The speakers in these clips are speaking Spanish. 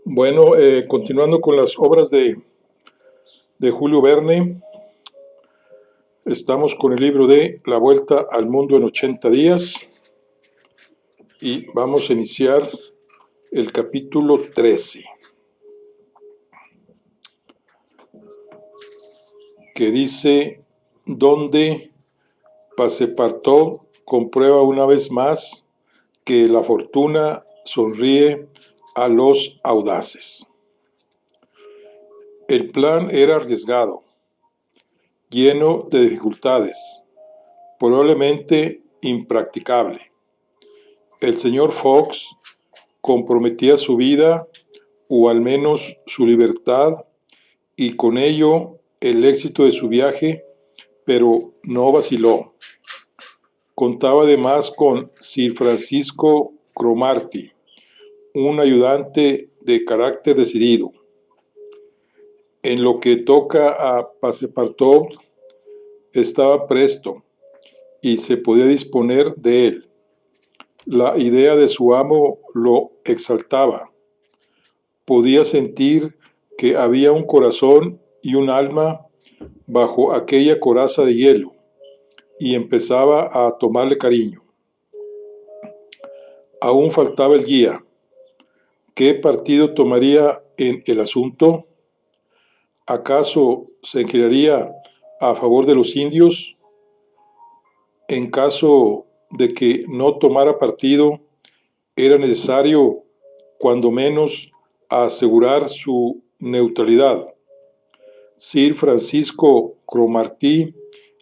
Bueno, continuando con las obras de Julio Verne, estamos con el libro de La Vuelta al Mundo en 80 días y vamos a iniciar el capítulo 13, que dice, donde Passepartout comprueba una vez más que la fortuna sonríe a los audaces. El plan era arriesgado, lleno de dificultades, probablemente impracticable. El señor Fox comprometía su vida, o al menos su libertad, y con ello el éxito de su viaje, pero no vaciló. Contaba además con Sir Francisco Cromarty, un ayudante de carácter decidido. En lo que toca a Passepartout, estaba presto y se podía disponer de él. La idea de su amo lo exaltaba. Podía sentir que había un corazón y un alma bajo aquella coraza de hielo, y empezaba a tomarle cariño. Aún faltaba el guía. ¿Qué partido tomaría en el asunto? ¿Acaso se inclinaría a favor de los indios? En caso de que no tomara partido, era necesario, cuando menos, asegurar su neutralidad. Sir Francisco Cromarty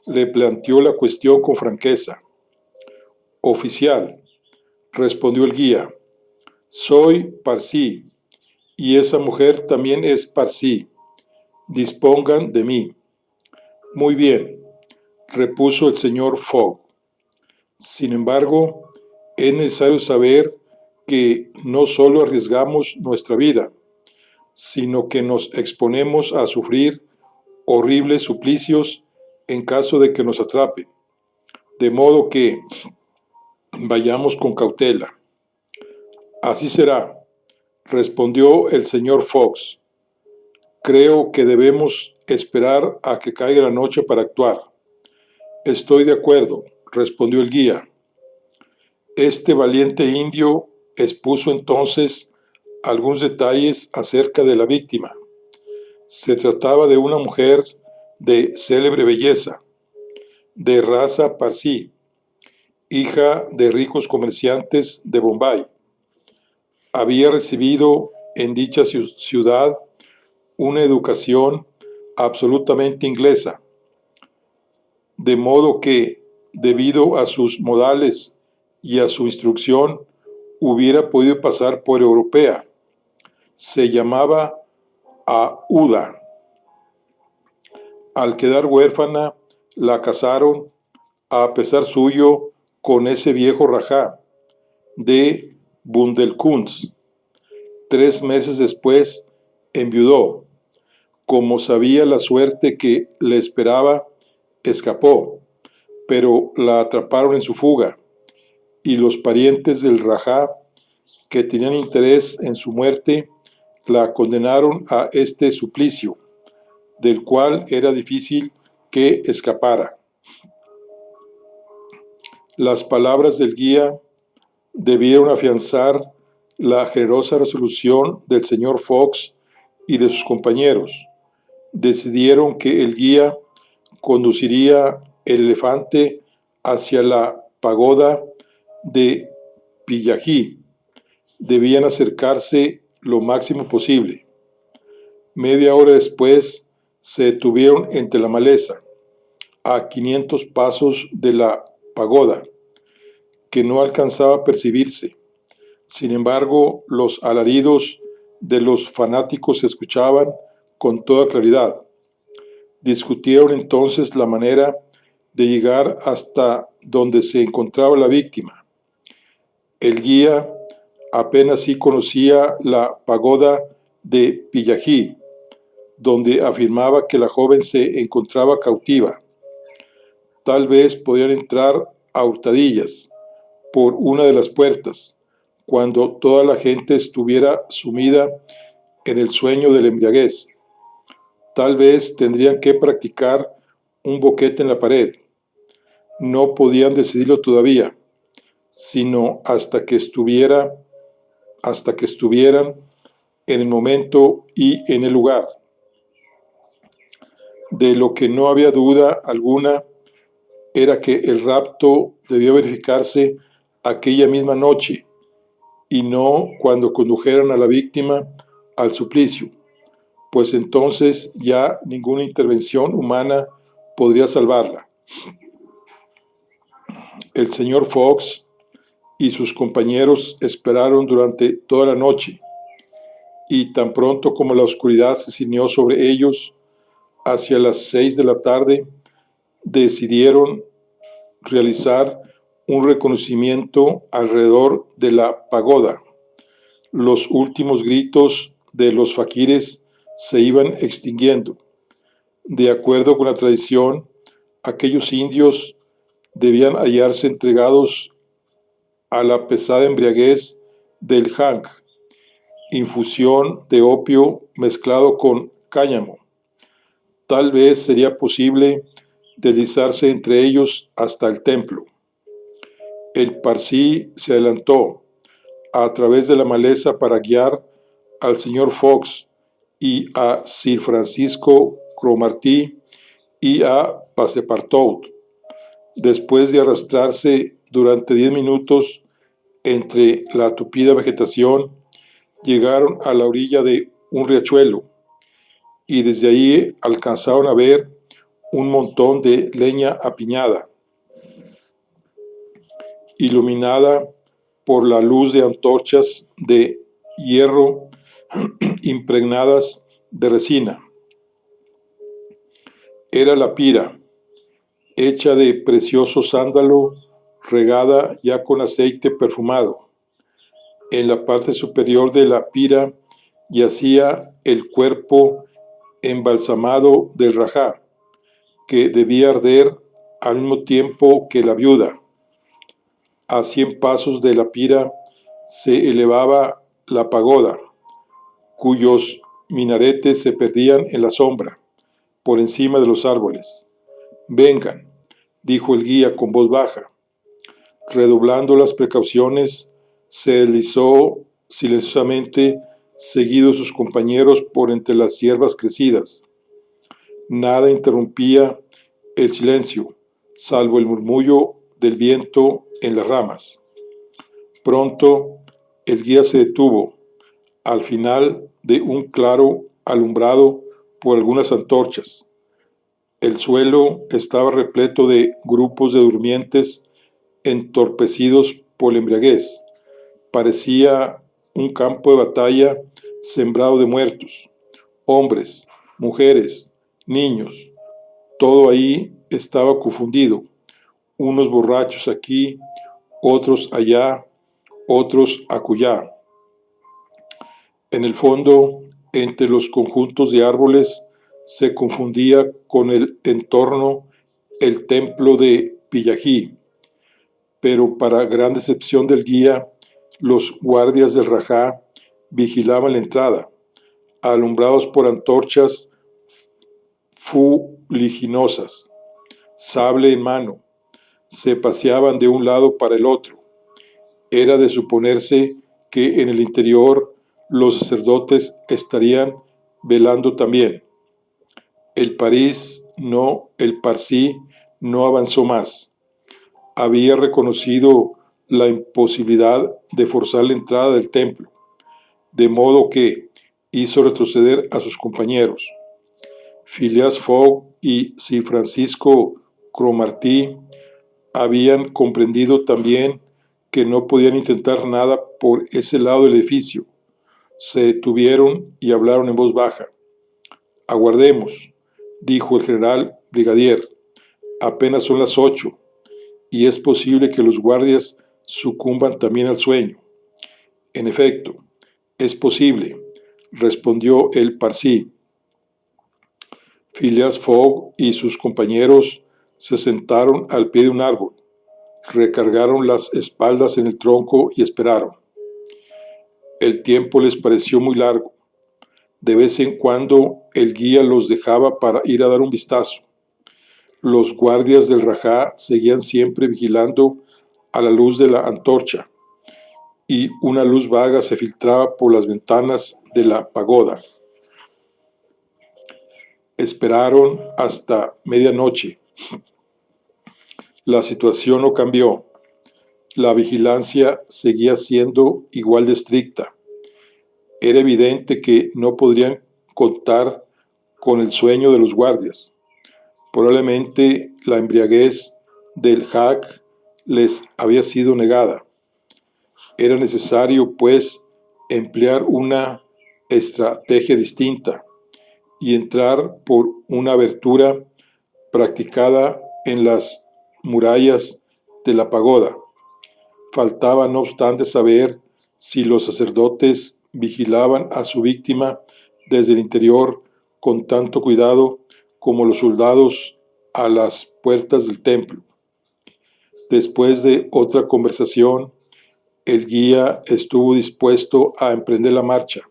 le planteó la cuestión con franqueza. Oficial, respondió el guía, soy Parsi, y esa mujer también es Parsi. Dispongan de mí. Muy bien, repuso el señor Fogg. Sin embargo, es necesario saber que no solo arriesgamos nuestra vida, sino que nos exponemos a sufrir horribles suplicios en caso de que nos atrapen. De modo que vayamos con cautela. Así será, respondió el señor Fox. Creo que debemos esperar a que caiga la noche para actuar. Estoy de acuerdo, respondió el guía. Este valiente indio expuso entonces algunos detalles acerca de la víctima. Se trataba de una mujer de célebre belleza, de raza Parsi, hija de ricos comerciantes de Bombay. Había recibido en dicha ciudad una educación absolutamente inglesa, de modo que, debido a sus modales y a su instrucción, hubiera podido pasar por europea. Se llamaba Aouda. Al quedar huérfana, la casaron, a pesar suyo, con ese viejo rajá de Bundelkunst. 3 meses después enviudó. Como sabía la suerte que le esperaba, escapó, pero la atraparon en su fuga, y los parientes del rajá, que tenían interés en su muerte, la condenaron a este suplicio, del cual era difícil que escapara. Las palabras del guía debieron afianzar la generosa resolución del señor Fox y de sus compañeros. Decidieron que el guía conduciría el elefante hacia la pagoda de Pillaji. Debían acercarse lo máximo posible. Media hora después se detuvieron entre la maleza, a 500 pasos de la pagoda, que no alcanzaba a percibirse. Sin embargo, los alaridos de los fanáticos se escuchaban con toda claridad. Discutieron entonces la manera de llegar hasta donde se encontraba la víctima. El guía apenas sí conocía la pagoda de Pillaji, donde afirmaba que la joven se encontraba cautiva. Tal vez podrían entrar a hurtadillas por una de las puertas, cuando toda la gente estuviera sumida en el sueño de la embriaguez. Tal vez tendrían que practicar un boquete en la pared. No podían decidirlo todavía, sino hasta que estuvieran en el momento y en el lugar. De lo que no había duda alguna era que el rapto debió verificarse aquella misma noche y no cuando condujeran a la víctima al suplicio, pues entonces ya ninguna intervención humana podría salvarla. El señor Fox y sus compañeros esperaron durante toda la noche, y tan pronto como la oscuridad se ciñó sobre ellos, hacia las 6 de la tarde, decidieron realizar un reconocimiento alrededor de la pagoda. Los últimos gritos de los faquires se iban extinguiendo. De acuerdo con la tradición, aquellos indios debían hallarse entregados a la pesada embriaguez del hank, infusión de opio mezclado con cáñamo. Tal vez sería posible deslizarse entre ellos hasta el templo. El Parsi se adelantó a través de la maleza para guiar al señor Fox y a Sir Francisco Cromarty y a Passepartout. Después de arrastrarse durante 10 minutos entre la tupida vegetación, llegaron a la orilla de un riachuelo y desde ahí alcanzaron a ver un montón de leña apiñada, iluminada por la luz de antorchas de hierro impregnadas de resina. Era la pira, hecha de precioso sándalo, regada ya con aceite perfumado. En la parte superior de la pira yacía el cuerpo embalsamado del rajá, que debía arder al mismo tiempo que la viuda. A 100 pasos de la pira se elevaba la pagoda, cuyos minaretes se perdían en la sombra, por encima de los árboles. Vengan, dijo el guía con voz baja. Redoblando las precauciones, se deslizó silenciosamente, seguido de sus compañeros por entre las hierbas crecidas. Nada interrumpía el silencio, salvo el murmullo del viento en las ramas. Pronto el guía se detuvo, al final de un claro alumbrado por algunas antorchas. El suelo estaba repleto de grupos de durmientes entorpecidos por la embriaguez. Parecía un campo de batalla sembrado de muertos, hombres, mujeres, niños. Todo ahí estaba confundido, unos borrachos aquí, otros allá, otros acullá. En el fondo, entre los conjuntos de árboles, se confundía con el entorno el templo de Pillají, pero para gran decepción del guía, los guardias del Rajá vigilaban la entrada, alumbrados por antorchas fuliginosas, sable en mano. Se paseaban de un lado para el otro. Era de suponerse que en el interior los sacerdotes estarían velando también. El Parsi no avanzó más. Había reconocido la imposibilidad de forzar la entrada del templo, de modo que hizo retroceder a sus compañeros. Phileas Fogg y Sir Francisco Cromarty habían comprendido también que no podían intentar nada por ese lado del edificio. Se detuvieron y hablaron en voz baja. Aguardemos, dijo el general brigadier. Apenas son las 8 y es posible que los guardias sucumban también al sueño. En efecto, es posible, respondió el Parsi. Phileas Fogg y sus compañeros se sentaron al pie de un árbol, recargaron las espaldas en el tronco y esperaron. El tiempo les pareció muy largo. De vez en cuando el guía los dejaba para ir a dar un vistazo. Los guardias del Rajá seguían siempre vigilando a la luz de la antorcha, y una luz vaga se filtraba por las ventanas de la pagoda. Esperaron hasta medianoche. La situación no cambió. La vigilancia seguía siendo igual de estricta. Era evidente que no podrían contar con el sueño de los guardias. Probablemente la embriaguez del Hajj les había sido negada. Era necesario, pues, emplear una estrategia distinta y entrar por una abertura practicada en las murallas de la pagoda. Faltaba, no obstante, saber si los sacerdotes vigilaban a su víctima desde el interior con tanto cuidado como los soldados a las puertas del templo. Después de otra conversación, el guía estuvo dispuesto a emprender la marcha.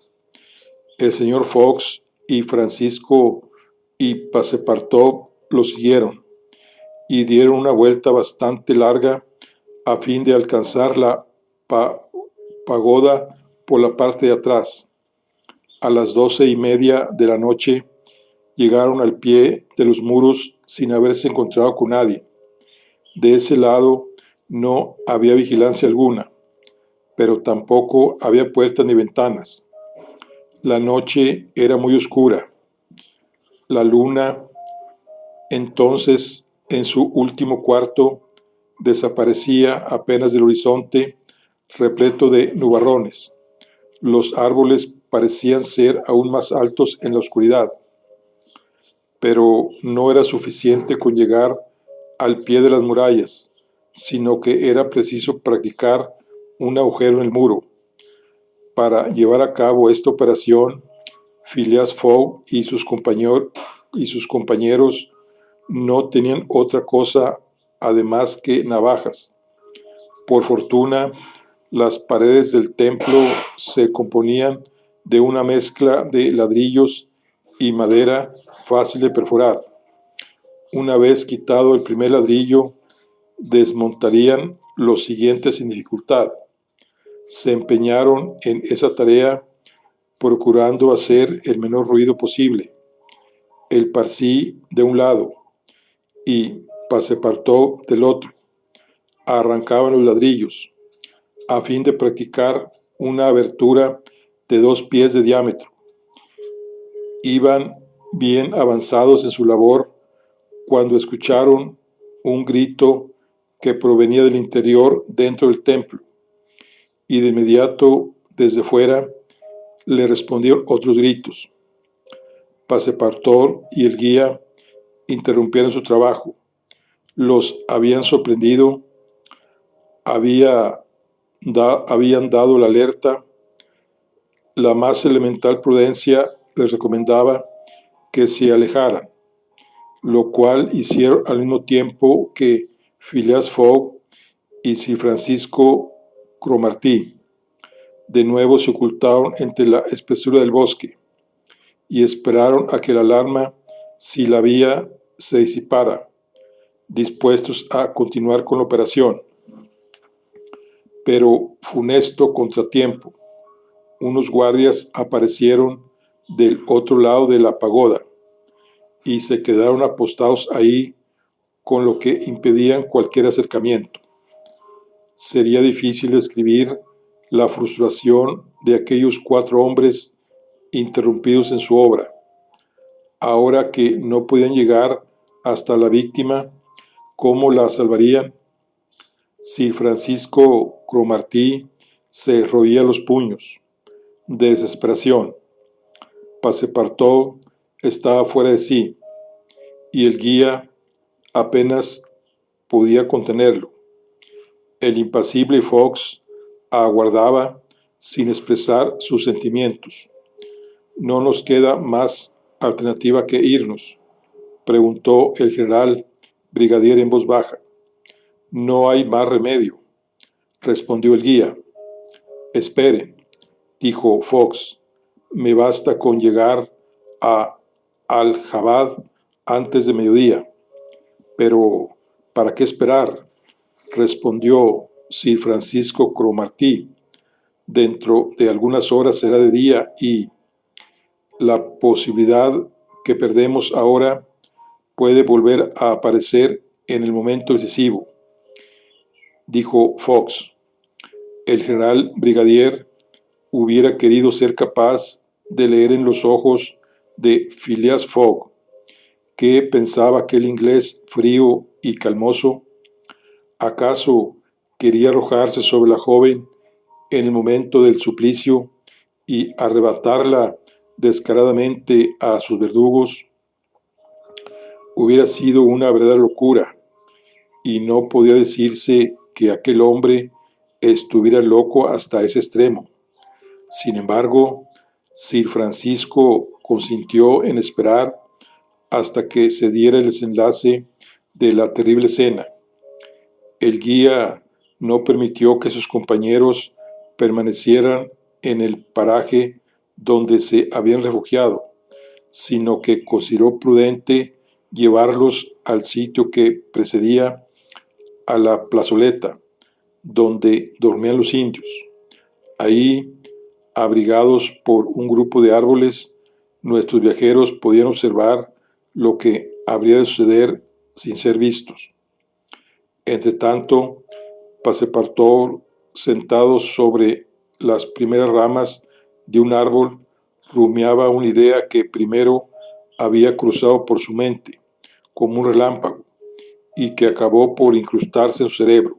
El señor Fox y Francisco y Passepartout lo siguieron y dieron una vuelta bastante larga a fin de alcanzar la pagoda por la parte de atrás. A las 12:30 de la noche llegaron al pie de los muros sin haberse encontrado con nadie. De ese lado no había vigilancia alguna, pero tampoco había puertas ni ventanas. La noche era muy oscura. La luna, entonces, en su último cuarto, desaparecía apenas del horizonte, repleto de nubarrones. Los árboles parecían ser aún más altos en la oscuridad, pero no era suficiente con llegar al pie de las murallas, sino que era preciso practicar un agujero en el muro. Para llevar a cabo esta operación, Phileas Fogg y sus compañeros no tenían otra cosa además que navajas. Por fortuna, las paredes del templo se componían de una mezcla de ladrillos y madera fácil de perforar. Una vez quitado el primer ladrillo, desmontarían los siguientes sin dificultad. Se empeñaron en esa tarea, procurando hacer el menor ruido posible. El Parsi de un lado y Passepartout del otro arrancaban los ladrillos, a fin de practicar una abertura de 2 pies de diámetro. Iban bien avanzados en su labor cuando escucharon un grito que provenía del interior dentro del templo, y de inmediato desde fuera le respondieron otros gritos. Passepartout y el guía interrumpieron su trabajo. Los habían sorprendido, habían dado la alerta. La más elemental prudencia les recomendaba que se alejaran, lo cual hicieron al mismo tiempo que Phileas Fogg y Sir Francisco Cromarty. De nuevo se ocultaron entre la espesura del bosque y esperaron a que la alarma, si la había, se disipara, dispuestos a continuar con la operación. Pero funesto contratiempo. Unos guardias aparecieron del otro lado de la pagoda y se quedaron apostados ahí, con lo que impedían cualquier acercamiento. Sería difícil describir la frustración de aquellos 4 hombres interrumpidos en su obra. Ahora que no podían llegar hasta la víctima, ¿cómo la salvarían? Si Francisco Cromarty se roía los puños de desesperación. Passepartout estaba fuera de sí, y el guía apenas podía contenerlo. El impasible Fox aguardaba sin expresar sus sentimientos. «¿No nos queda más alternativa que irnos?», preguntó el general brigadier en voz baja. «No hay más remedio», respondió el guía. «Esperen», dijo Fox, Me basta con llegar a Al-Jabad antes de mediodía. Pero, ¿para qué esperar?, respondió Sir Francisco Cromarty. Dentro de algunas horas será de día y la posibilidad que perdemos ahora puede volver a aparecer en el momento decisivo, dijo Fox. El general brigadier hubiera querido ser capaz de leer en los ojos de Phileas Fogg que pensaba aquel inglés frío y calmoso. ¿Acaso quería arrojarse sobre la joven en el momento del suplicio y arrebatarla descaradamente a sus verdugos? Hubiera sido una verdadera locura, y no podía decirse que aquel hombre estuviera loco hasta ese extremo. Sin embargo, Sir Francisco consintió en esperar hasta que se diera el desenlace de la terrible escena. El guía no permitió que sus compañeros permanecieran en el paraje donde se habían refugiado, sino que consideró prudente llevarlos al sitio que precedía a la plazoleta, donde dormían los indios. Ahí, abrigados por un grupo de árboles, nuestros viajeros podían observar lo que habría de suceder sin ser vistos. Entretanto, Passepartout, sentado sobre las primeras ramas de un árbol, rumiaba una idea que primero había cruzado por su mente como un relámpago y que acabó por incrustarse en su cerebro.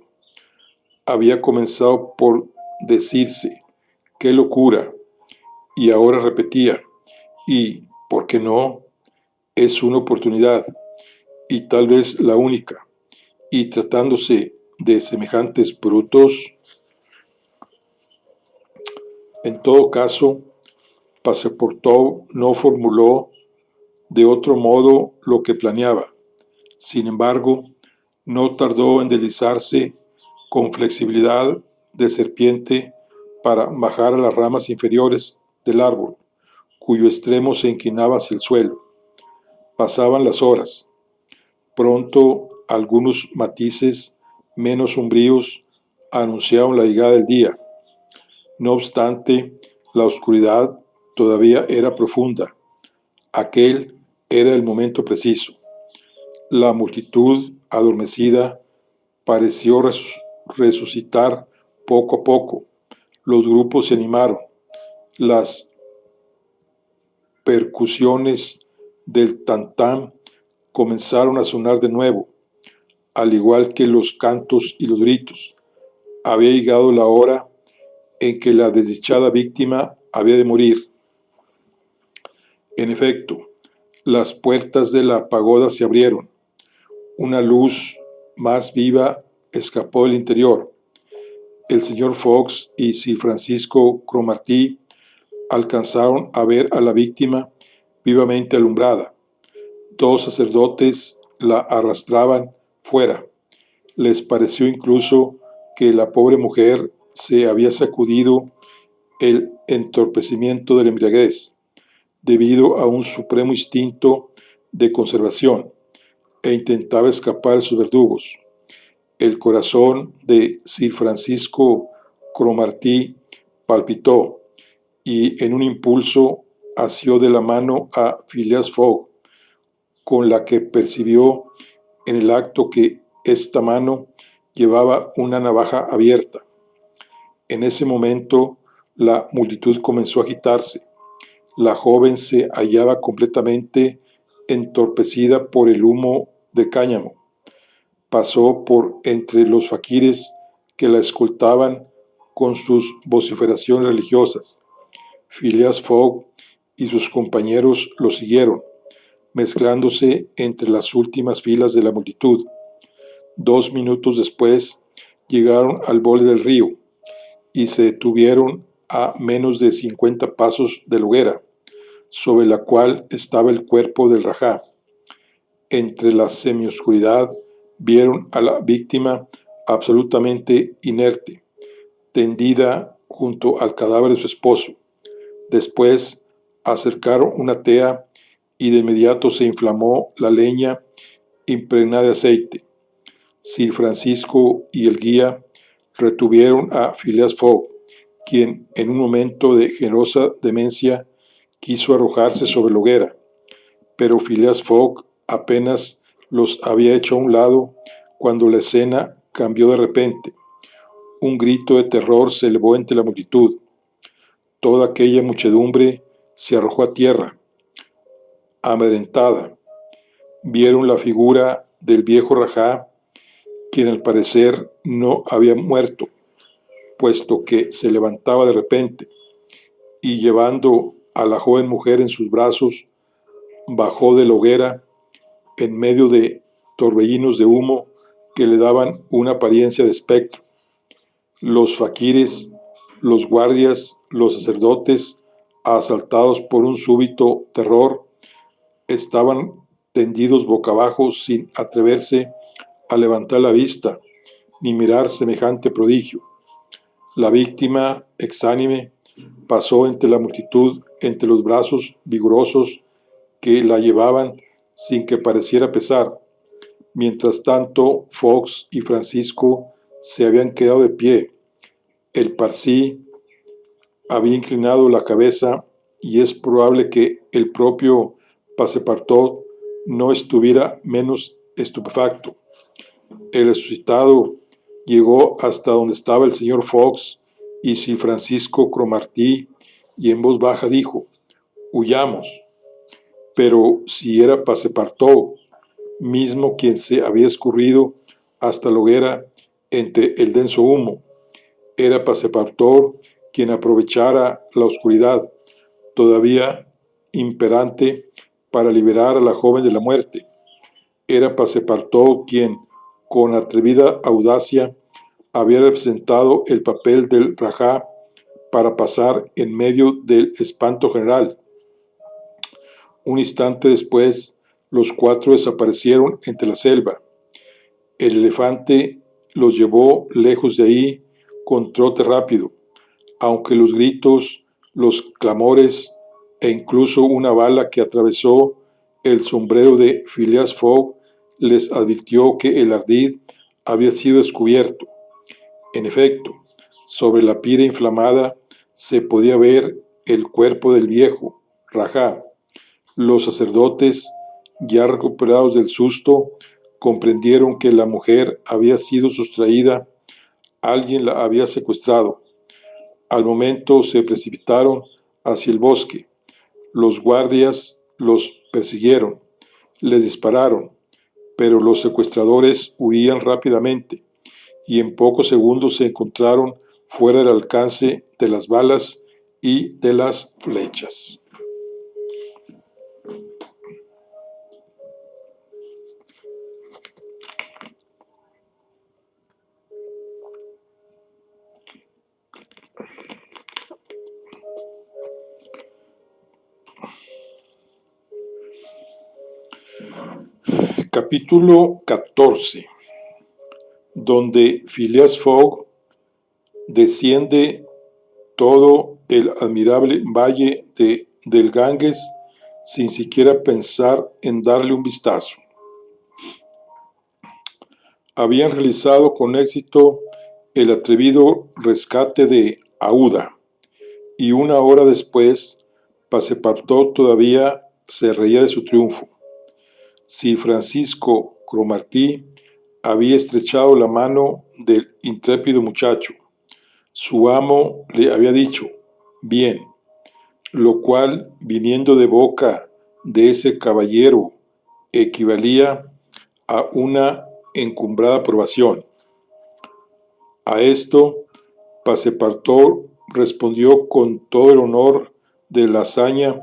Había comenzado por decirse: ¡qué locura! Y ahora repetía: ¿y por qué no? Es una oportunidad, y tal vez la única, y tratándose de semejantes brutos. En todo caso, Passepartout no formuló de otro modo lo que planeaba. Sin embargo, no tardó en deslizarse con flexibilidad de serpiente para bajar a las ramas inferiores del árbol, cuyo extremo se inclinaba hacia el suelo. Pasaban las horas. Pronto algunos matices menos sombríos anunciaban la llegada del día. No obstante, la oscuridad todavía era profunda. Aquel era el momento preciso. La multitud, adormecida, pareció resucitar poco a poco. Los grupos se animaron. Las percusiones del tantán comenzaron a sonar de nuevo, al igual que los cantos y los gritos. Había llegado la hora en que la desdichada víctima había de morir. En efecto, las puertas de la pagoda se abrieron. Una luz más viva escapó del interior. El señor Fox y Sir Francisco Cromarty alcanzaron a ver a la víctima vivamente alumbrada. Dos sacerdotes la arrastraban fuera. Les pareció incluso que la pobre mujer se había sacudido el entorpecimiento de la embriaguez, debido a un supremo instinto de conservación, e intentaba escapar de sus verdugos. El corazón de Sir Francisco Cromarty palpitó, y en un impulso asió de la mano a Phileas Fogg, con la que percibió en el acto que esta mano llevaba una navaja abierta. En ese momento la multitud comenzó a agitarse. La joven se hallaba completamente entorpecida por el humo de cáñamo. Pasó por entre los faquires que la escoltaban con sus vociferaciones religiosas. Phileas Fogg y sus compañeros lo siguieron, mezclándose entre las últimas filas de la multitud. 2 minutos después llegaron al borde del río y se detuvieron a menos de 50 pasos de la hoguera, sobre la cual estaba el cuerpo del Rajá. Entre la semioscuridad vieron a la víctima absolutamente inerte, tendida junto al cadáver de su esposo. Después acercaron una tea y de inmediato se inflamó la leña impregnada de aceite. Sir Francisco y el guía retuvieron a Phileas Fogg, quien en un momento de generosa demencia quiso arrojarse sobre la hoguera, pero Phileas Fogg apenas los había hecho a un lado cuando la escena cambió de repente. Un grito de terror se elevó entre la multitud. Toda aquella muchedumbre se arrojó a tierra, amedrentada. Vieron la figura del viejo Rajá, quien al parecer no había muerto, puesto que se levantaba de repente, y llevando a la joven mujer en sus brazos, bajó de la hoguera en medio de torbellinos de humo que le daban una apariencia de espectro. Los faquires, los guardias, los sacerdotes, asaltados por un súbito terror, estaban tendidos boca abajo sin atreverse a levantar la vista ni mirar semejante prodigio. La víctima, exánime, pasó entre la multitud, entre los brazos vigorosos que la llevaban sin que pareciera pesar. Mientras tanto, Fox y Francisco se habían quedado de pie. El Parsi había inclinado la cabeza y es probable que el propio Passepartout no estuviera menos estupefacto. El resucitado llegó hasta donde estaba el señor Fox y Sir Francisco Cromarty y en voz baja dijo: «Huyamos». Pero si era Passepartout mismo quien se había escurrido hasta la hoguera entre el denso humo, era Passepartout quien aprovechara la oscuridad todavía imperante para liberar a la joven de la muerte. Era Passepartout quien, con atrevida audacia, había representado el papel del Rajá para pasar en medio del espanto general. Un instante después, los cuatro desaparecieron entre la selva. El elefante los llevó lejos de ahí con trote rápido, aunque los gritos, los clamores e incluso una bala que atravesó el sombrero de Phileas Fogg les advirtió que el ardid había sido descubierto. En efecto, sobre la pira inflamada se podía ver el cuerpo del viejo Rajá. Los sacerdotes, ya recuperados del susto, comprendieron que la mujer había sido sustraída, alguien la había secuestrado. Al momento se precipitaron hacia el bosque. Los guardias los persiguieron, les dispararon, pero los secuestradores huían rápidamente y en pocos segundos se encontraron fuera del alcance de las balas y de las flechas. Capítulo 14, donde Phileas Fogg desciende todo el admirable valle del Ganges sin siquiera pensar en darle un vistazo. Habían realizado con éxito el atrevido rescate de Aouda, y una hora después Passepartout todavía se reía de su triunfo. Sir Francisco Cromarty había estrechado la mano del intrépido muchacho. Su amo le había dicho: «Bien», lo cual, viniendo de boca de ese caballero, equivalía a una encumbrada aprobación. A esto, Passepartout respondió con todo el honor de la hazaña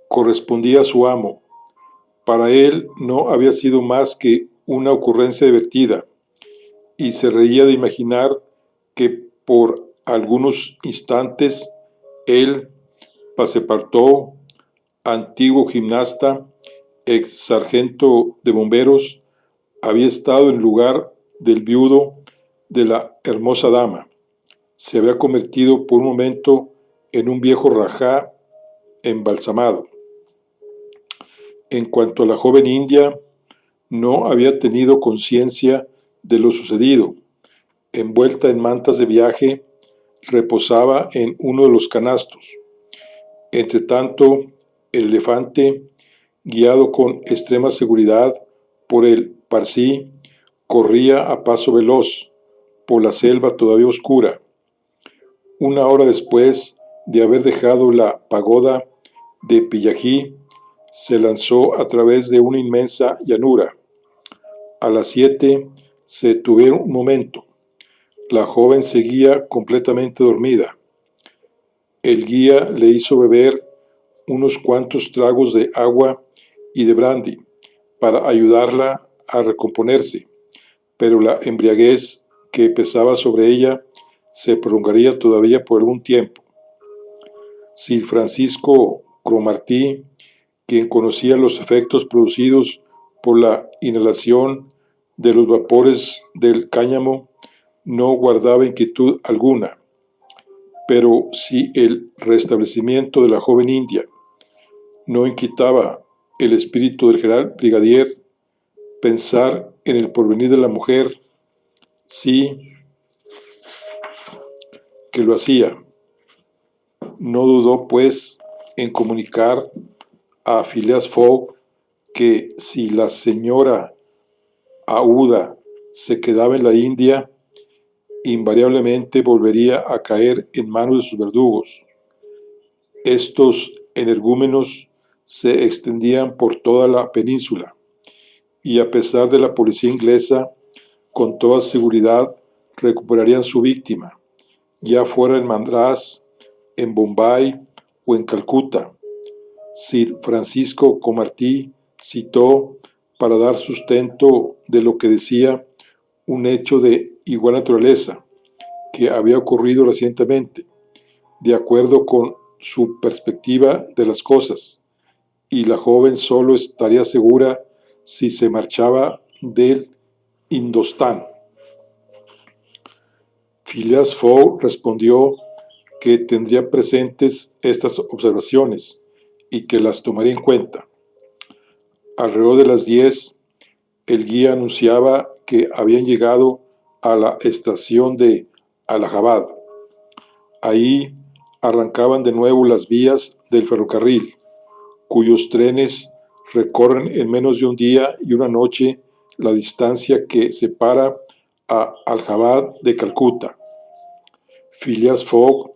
correspondía a su amo. Para él no había sido más que una ocurrencia divertida, y se reía de imaginar que por algunos instantes él, Passepartout, antiguo gimnasta, ex sargento de bomberos, había estado en lugar del viudo de la hermosa dama. Se había convertido por un momento en un viejo Rajá embalsamado. En cuanto a la joven india, no había tenido conciencia de lo sucedido. Envuelta en mantas de viaje, reposaba en uno de los canastos. Entretanto, el elefante, guiado con extrema seguridad por el Parsi, corría a paso veloz por la selva todavía oscura. Una hora después de haber dejado la pagoda de Pillají, se lanzó a través de una inmensa llanura. A las 7 se detuvieron un momento. La joven seguía completamente dormida. El guía le hizo beber unos cuantos tragos de agua y de brandy para ayudarla a recomponerse, pero la embriaguez que pesaba sobre ella se prolongaría todavía por algún tiempo. Sir Francisco Cromarty, quien conocía los efectos producidos por la inhalación de los vapores del cáñamo, no guardaba inquietud alguna. Pero si el restablecimiento de la joven india no inquietaba el espíritu del general brigadier, pensar en el porvenir de la mujer sí que lo hacía. No dudó, pues, en comunicar a Phileas Fogg que si la señora Aouda se quedaba en la India, invariablemente volvería a caer en manos de sus verdugos. Estos energúmenos se extendían por toda la península, y a pesar de la policía inglesa, con toda seguridad recuperarían su víctima, ya fuera en Madrás, en Bombay o en Calcuta. Sir Francisco Cromarty citó, para dar sustento de lo que decía, un hecho de igual naturaleza que había ocurrido recientemente, de acuerdo con su perspectiva de las cosas, y la joven solo estaría segura si se marchaba del Indostán. Phileas Fogg respondió que tendría presentes estas observaciones y que las tomaría en cuenta. Alrededor de las 10, el guía anunciaba que habían llegado a la estación de Allahabad. Ahí arrancaban de nuevo las vías del ferrocarril, cuyos trenes recorren en menos de un día y una noche la distancia que separa a Allahabad de Calcuta. Phileas Fogg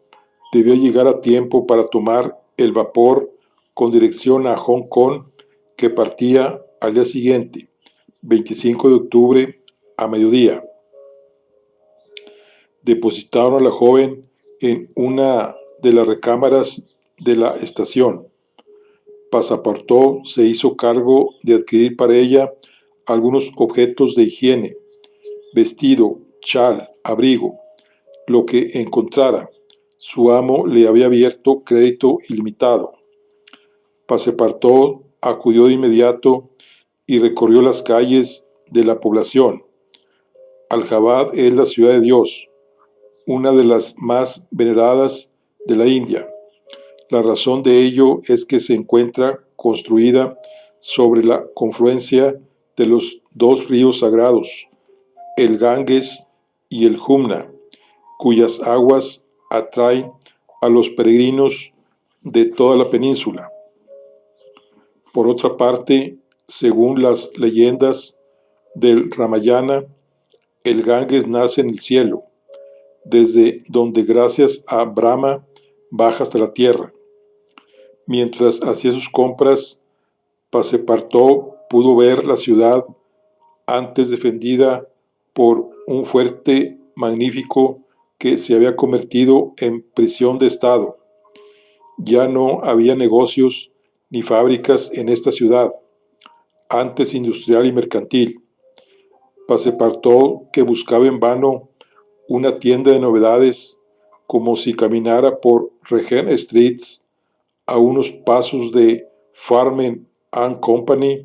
debió llegar a tiempo para tomar el vapor con dirección a Hong Kong, que partía al día siguiente, 25 de octubre, a mediodía. Depositaron a la joven en una de las recámaras de la estación. Passepartout se hizo cargo de adquirir para ella algunos objetos de higiene: vestido, chal, abrigo, lo que encontrara. Su amo le había abierto crédito ilimitado. Passepartout acudió de inmediato y recorrió las calles de la población. Allahabad es la ciudad de Dios, una de las más veneradas de la India. La razón de ello es que se encuentra construida sobre la confluencia de los dos ríos sagrados, el Ganges y el Jumna, cuyas aguas atraen a los peregrinos de toda la península. Por otra parte, según las leyendas del Ramayana, el Ganges nace en el cielo, desde donde gracias a Brahma baja hasta la tierra. Mientras hacía sus compras, Passepartout pudo ver la ciudad, antes defendida por un fuerte magnífico, que se había convertido en prisión de Estado. Ya no había negocios ni fábricas en esta ciudad, antes industrial y mercantil. Passepartout, que buscaba en vano una tienda de novedades, como si caminara por Regent Street, a unos pasos de Farman and Company,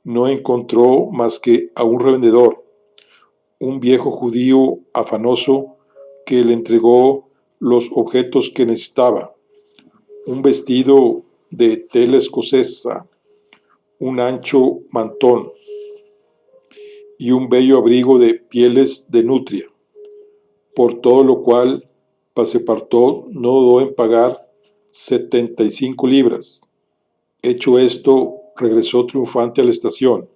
no encontró más que a un revendedor, un viejo judío afanoso, que le entregó los objetos que necesitaba: un vestido de tela escocesa, un ancho mantón y un bello abrigo de pieles de nutria, por todo lo cual Passepartout no dudó en pagar 75 libras. Hecho esto, regresó triunfante a la estación.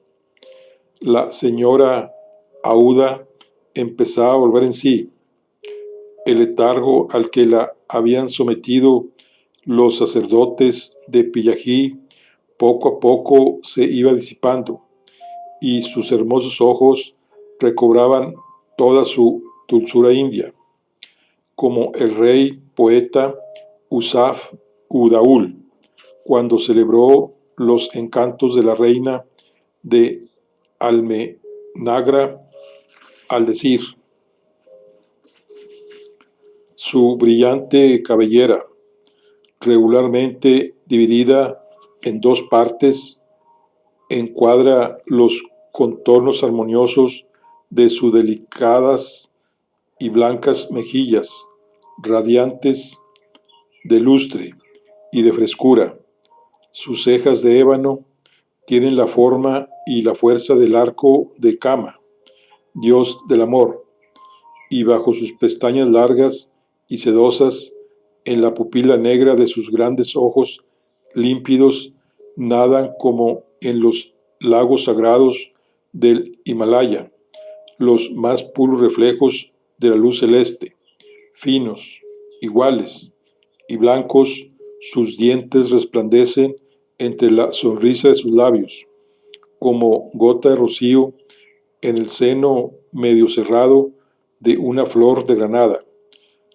La señora Aouda empezaba a volver en sí. El letargo al que la habían sometido los sacerdotes de Pillají poco a poco se iba disipando, y sus hermosos ojos recobraban toda su dulzura india, como el rey poeta Usaf Udaul, cuando celebró los encantos de la reina de Almenagra, al decir: su brillante cabellera, regularmente dividida en dos partes, encuadra los contornos armoniosos de sus delicadas y blancas mejillas, radiantes de lustre y de frescura. Sus cejas de ébano tienen la forma y la fuerza del arco de Kama, dios del amor, y bajo sus pestañas largas y sedosas, en la pupila negra de sus grandes ojos límpidos, nadan como en los lagos sagrados del Himalaya los más puros reflejos de la luz celeste, finos, iguales y blancos. Sus dientes resplandecen entre la sonrisa de sus labios, como gota de rocío en el seno medio cerrado de una flor de granada.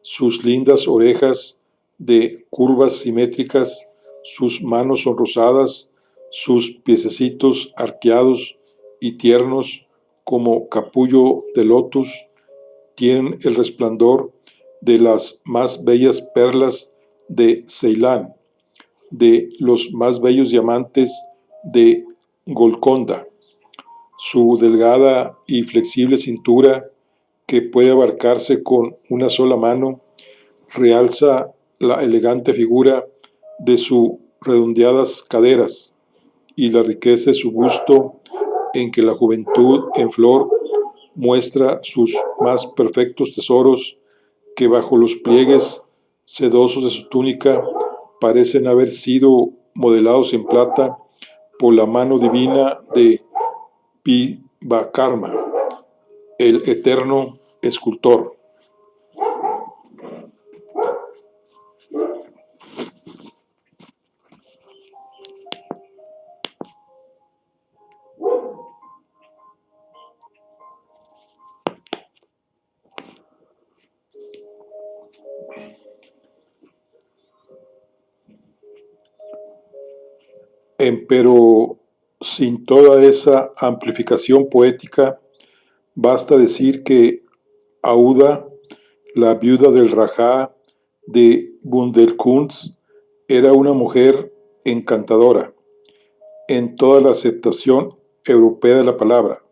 Sus lindas orejas de curvas simétricas, sus manos sonrosadas, sus piececitos arqueados y tiernos como capullo de lotus, tienen el resplandor de las más bellas perlas de Ceilán, de los más bellos diamantes de Golconda. Su delgada y flexible cintura, que puede abarcarse con una sola mano, realza la elegante figura de sus redondeadas caderas y la riqueza de su busto, en que la juventud en flor muestra sus más perfectos tesoros, que bajo los pliegues sedosos de su túnica parecen haber sido modelados en plata por la mano divina de Vivakarma, el eterno escultor. Pero sin toda esa amplificación poética, basta decir que Aouda, la viuda del Rajá de Bundelkund, era una mujer encantadora en toda la aceptación europea de la palabra.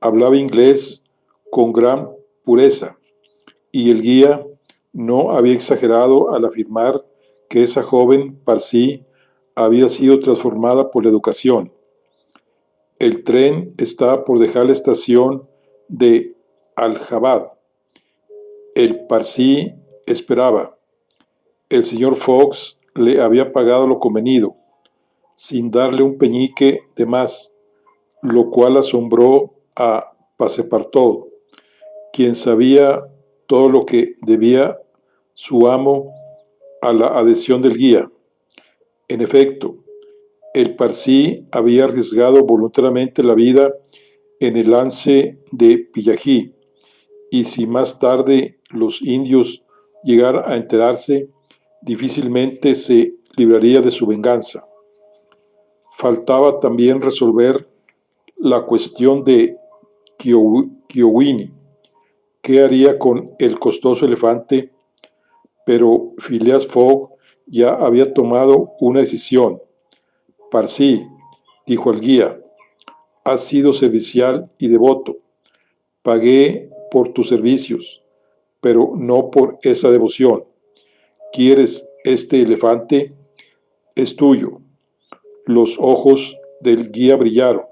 Hablaba inglés con gran pureza, y el guía no había exagerado al afirmar que esa joven parsi había sido transformada por la educación. El tren estaba por dejar la estación de Allahabad. El parsi esperaba. El señor Fox le había pagado lo convenido, sin darle un peñique de más, lo cual asombró a Passepartout, quien sabía todo lo que debía su amo a la adhesión del guía. En efecto, el parsi había arriesgado voluntariamente la vida en el lance de Pillají, y si más tarde los indios llegaran a enterarse, difícilmente se libraría de su venganza. Faltaba también resolver la cuestión de Kioweni. ¿Qué haría con el costoso elefante? Pero Phileas Fogg ya había tomado una decisión. Parsi, dijo al guía, has sido servicial y devoto. Pagué por tus servicios, pero no por esa devoción. ¿Quieres este elefante es tuyo. Los ojos del guía brillaron.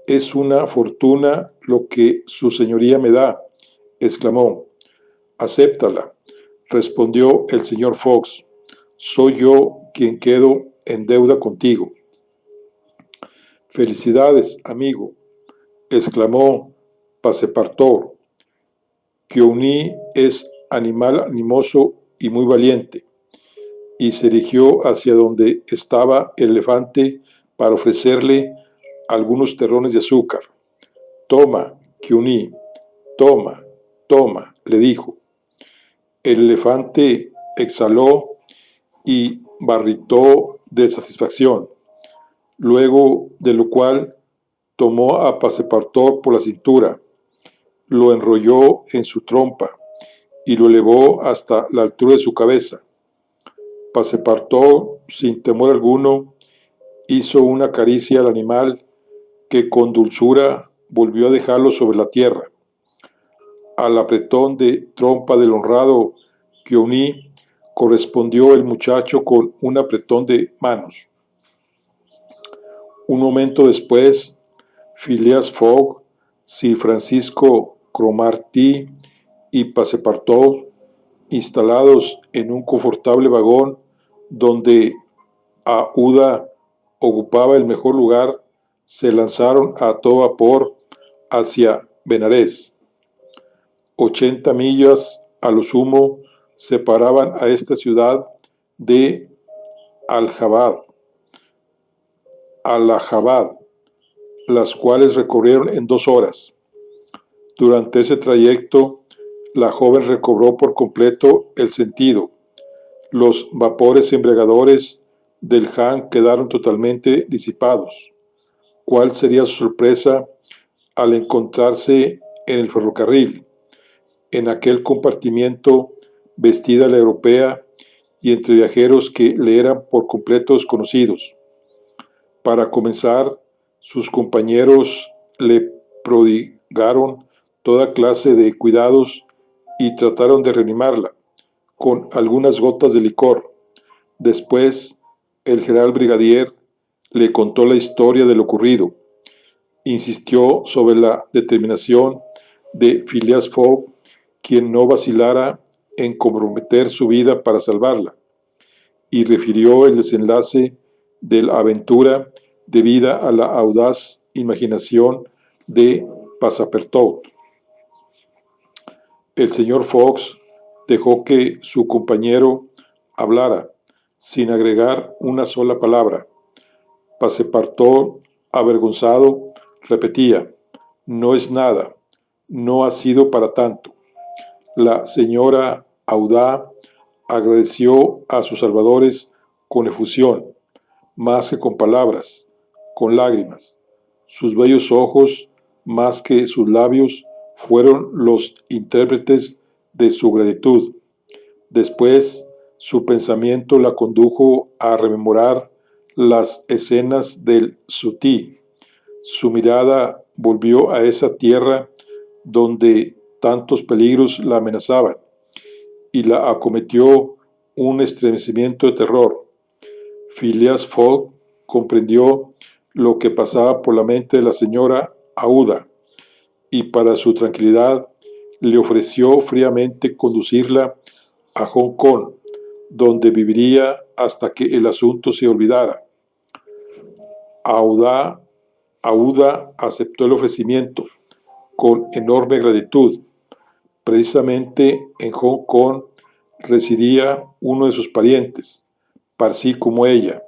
Es una fortuna lo que su señoría me da, exclamó. Acéptala, respondió el señor Fox. Soy yo quien quedo en deuda contigo. Felicidades, amigo, exclamó Passepartout. Kiouni es animal animoso y muy valiente, y se dirigió hacia donde estaba el elefante para ofrecerle algunos terrones de azúcar. Toma, Kiouni, toma, toma, le dijo. El elefante exhaló y barritó de satisfacción, luego de lo cual tomó a Passepartout por la cintura, lo enrolló en su trompa y lo elevó hasta la altura de su cabeza. Passepartout, sin temor alguno, hizo una caricia al animal que con dulzura volvió a dejarlo sobre la tierra. Al apretón de trompa del honrado Kiouni correspondió el muchacho con un apretón de manos. Un momento después, Phileas Fogg, Sir Francisco Cromarty y Passepartout, instalados en un confortable vagón donde Aouda ocupaba el mejor lugar, se lanzaron a todo vapor hacia Benarés. 80 millas a lo sumo separaban a esta ciudad de Allahabad, las cuales recorrieron en 2 horas. Durante ese trayecto, la joven recobró por completo el sentido. Los vapores embriagadores del Han quedaron totalmente disipados. ¿Cuál sería su sorpresa al encontrarse en el ferrocarril, en aquel compartimiento vestida a la europea y entre viajeros que le eran por completo desconocidos? Para comenzar, sus compañeros le prodigaron toda clase de cuidados y trataron de reanimarla con algunas gotas de licor. Después, el general brigadier le contó la historia de lo ocurrido. Insistió sobre la determinación de Phileas Fogg, quien no vacilara en comprometer su vida para salvarla, y refirió el desenlace de la aventura debida a la audaz imaginación de Passepartout. El señor Fox dejó que su compañero hablara, sin agregar una sola palabra. Passepartout, avergonzado, repetía: no es nada, no ha sido para tanto. La señora Aouda agradeció a sus salvadores con efusión, más que con palabras, con lágrimas. Sus bellos ojos, más que sus labios, fueron los intérpretes de su gratitud. Después, su pensamiento la condujo a rememorar las escenas del Sutí. Su mirada volvió a esa tierra donde tantos peligros la amenazaban, y la acometió un estremecimiento de terror. Phileas Fogg comprendió lo que pasaba por la mente de la señora Aouda, y para su tranquilidad le ofreció fríamente conducirla a Hong Kong, donde viviría hasta que el asunto se olvidara. Aouda aceptó el ofrecimiento con enorme gratitud. Precisamente en Hong Kong residía uno de sus parientes, Parsi como ella.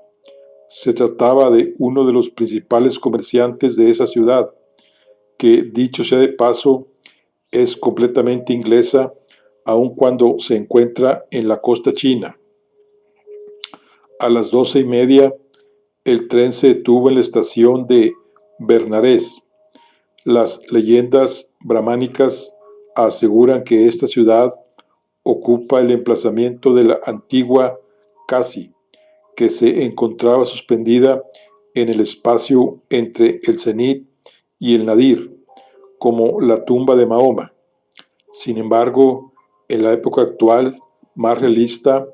Se trataba de uno de los principales comerciantes de esa ciudad, que, dicho sea de paso, es completamente inglesa, aun cuando se encuentra en la costa china. A las 12:30, el tren se detuvo en la estación de Benarés. Las leyendas brahmánicas aseguran que esta ciudad ocupa el emplazamiento de la antigua Casi, que se encontraba suspendida en el espacio entre el cenit y el nadir, como la tumba de Mahoma. Sin embargo, en la época actual, más realista,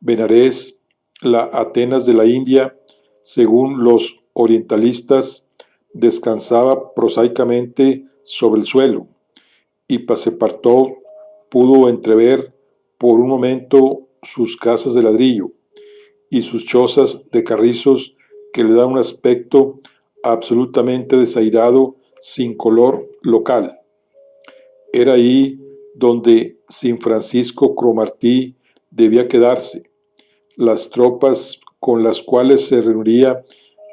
Benarés, la Atenas de la India, según los orientalistas, descansaba prosaicamente sobre el suelo, y Passepartout pudo entrever por un momento sus casas de ladrillo y sus chozas de carrizos que le dan un aspecto absolutamente desairado, sin color local. Era ahí donde San Francisco Cromarty debía quedarse. Las tropas con las cuales se reuniría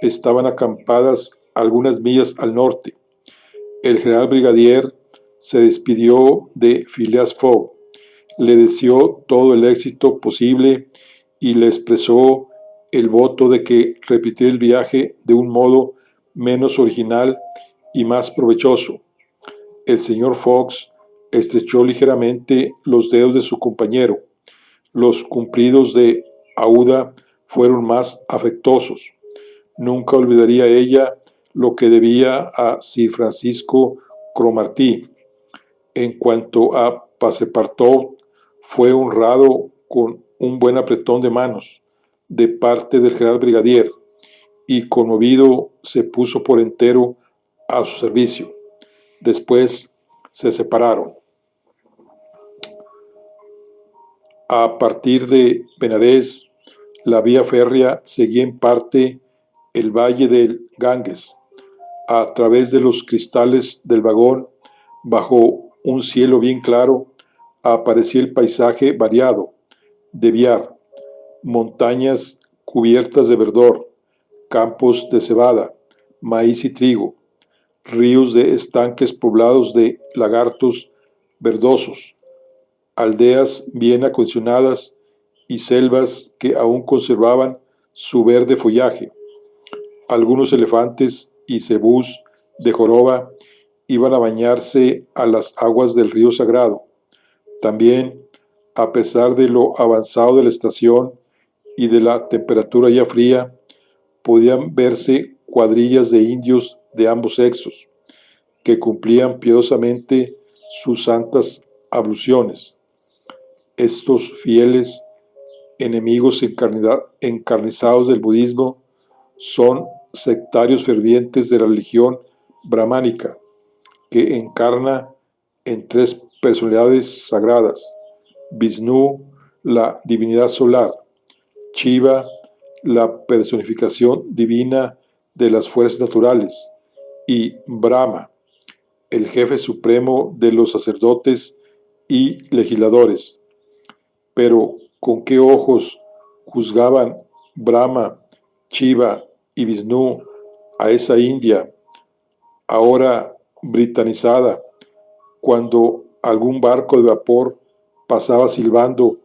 estaban acampadas algunas millas al norte. El general brigadier se despidió de Phileas Fogg, le deseó todo el éxito posible y le expresó el voto de que repitiera el viaje de un modo menos original y más provechoso. El señor Fox estrechó ligeramente los dedos de su compañero. Los cumplidos de Aouda fueron más afectuosos. Nunca olvidaría ella lo que debía a Sir Francisco Cromarty. En cuanto a Passepartout, fue honrado con un buen apretón de manos de parte del general brigadier y conmovido se puso por entero a su servicio. Después se separaron. A partir de Benarés, la vía férrea seguía en parte el valle del Ganges. A través de los cristales del vagón, bajo un cielo bien claro, aparecía el paisaje variado de Biar, montañas cubiertas de verdor, campos de cebada, maíz y trigo, ríos de estanques poblados de lagartos verdosos, aldeas bien acondicionadas y selvas que aún conservaban su verde follaje. Algunos elefantes y cebús de joroba iban a bañarse a las aguas del río Sagrado. También, a pesar de lo avanzado de la estación y de la temperatura ya fría, podían verse cuadrillas de indios de ambos sexos, que cumplían piadosamente sus santas abluciones. Estos fieles enemigos encarnizados del budismo son sectarios fervientes de la religión brahmánica, que encarna en tres personalidades sagradas: Vishnu, la divinidad solar; Shiva, la personificación divina de las fuerzas naturales; y Brahma, el jefe supremo de los sacerdotes y legisladores. Pero ¿con qué ojos juzgaban Brahma, Shiva y Vishnu a esa India, ahora britanizada, cuando algún barco de vapor pasaba silbando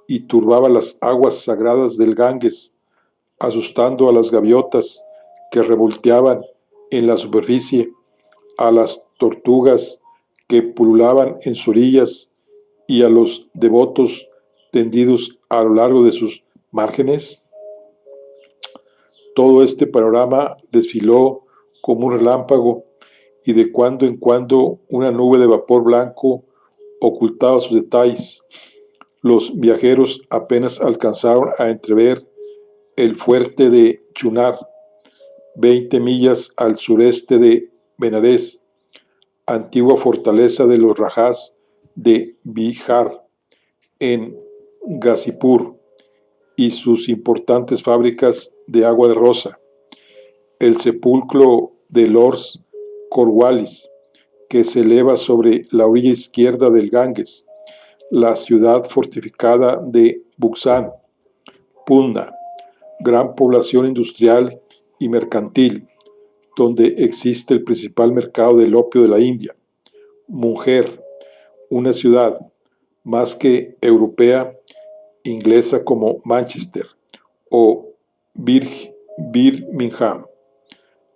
y turbaba las aguas sagradas del Ganges, asustando a las gaviotas que revolteaban en la superficie, a las tortugas que pululaban en sus orillas y a los devotos tendidos a lo largo de sus márgenes? Todo este panorama desfiló como un relámpago, y de cuando en cuando una nube de vapor blanco ocultaba sus detalles. Los viajeros apenas alcanzaron a entrever el fuerte de Chunar, 20 millas al sureste de Benarés, antigua fortaleza de los Rajás de Bihar, en Ghazipur, y sus importantes fábricas de agua de rosa; el sepulcro de Lord Cornwallis, que se eleva sobre la orilla izquierda del Ganges; la ciudad fortificada de Buxan, Puna, gran población industrial y mercantil, donde existe el principal mercado del opio de la India; Munger, una ciudad más que europea, inglesa como Manchester o Birmingham,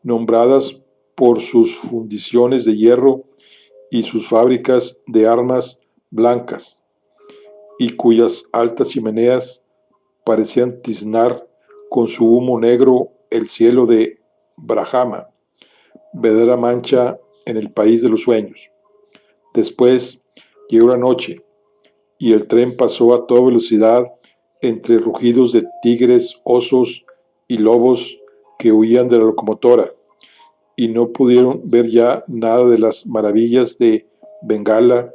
nombradas por sus fundiciones de hierro y sus fábricas de armas blancas, y cuyas altas chimeneas parecían tiznar con su humo negro el cielo de Brahma, verdadera mancha en el país de los sueños. Después llegó la noche, y el tren pasó a toda velocidad entre rugidos de tigres, osos y lobos que huían de la locomotora, y no pudieron ver ya nada de las maravillas de Bengala,